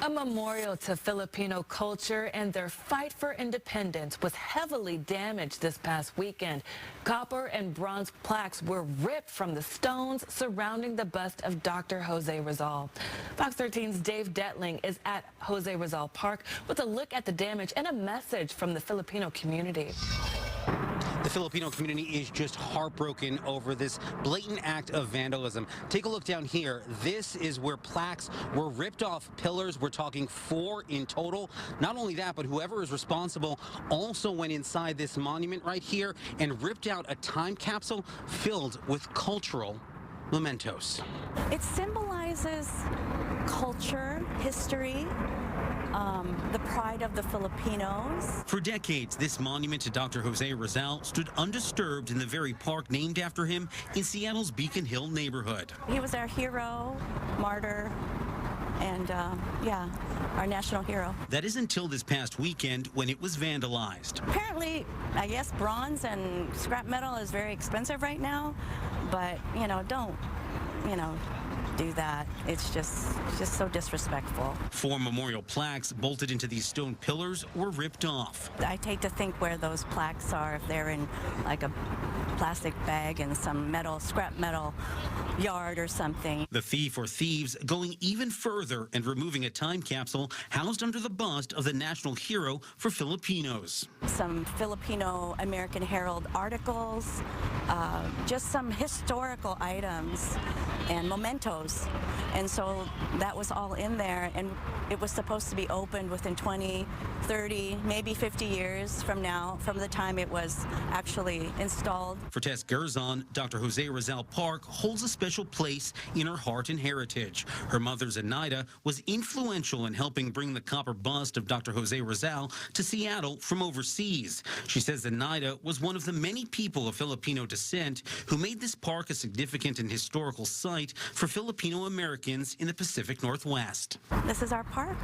A memorial to Filipino culture and their fight for independence was heavily damaged this past weekend. Copper and bronze plaques were ripped from the stones surrounding the bust of Dr. Jose-Rizal. Fox 13's Dave Detling is at Jose-Rizal-Park with a look at the damage and a message from the Filipino community. The Filipino community is just heartbroken over this blatant act of vandalism. Take a look down here. This is where plaques were ripped off pillars. We're talking 4 in total. Not only that, but whoever is responsible also went inside this monument right here and ripped out a time capsule filled with cultural mementos. It symbolizes culture, history, the pride of the Filipinos. For decades, this monument to Dr. Jose-Rizal stood undisturbed in the very park named after him in Seattle's Beacon Hill neighborhood. He was our hero, martyr, and yeah, our national hero. That is until this past weekend when it was vandalized. Apparently, I guess bronze and scrap metal is very expensive right now, but don't, do that. It's just so disrespectful. 4 memorial plaques bolted into these stone pillars were ripped off. I'd hate to think where those plaques are, if they're in like a plastic bag in some scrap metal yard or something. The thief or thieves going even further and removing a time capsule housed under the bust of the national hero for Filipinos. Some Filipino American Herald articles, just some historical items and mementos. And so that was all in there, and it was supposed to be opened within 20, 30, maybe 50 years from now, from the time it was actually installed. For Tess Gerzon, Dr. Jose-Rizal-Park holds a special place in her heart and heritage. Her mother, Zenaida, was influential in helping bring the copper bust of Dr. Jose-Rizal to Seattle from overseas. She says Zenaida was one of the many people of Filipino descent who made this park a significant and historical site for Filipino Americans in the Pacific Northwest. This is our park.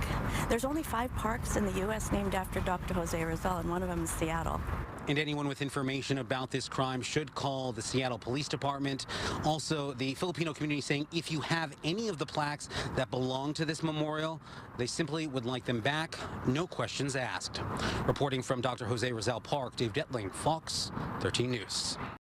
There's only 5 parks in the U.S. named after Dr. Jose-Rizal, and one of them is Seattle. And anyone with information about this crime should call the Seattle Police Department. Also, the Filipino community saying if you have any of the plaques that belong to this memorial, they simply would like them back, no questions asked. Reporting from Dr. Jose-Rizal-Park, Dave Detling, Fox 13 News.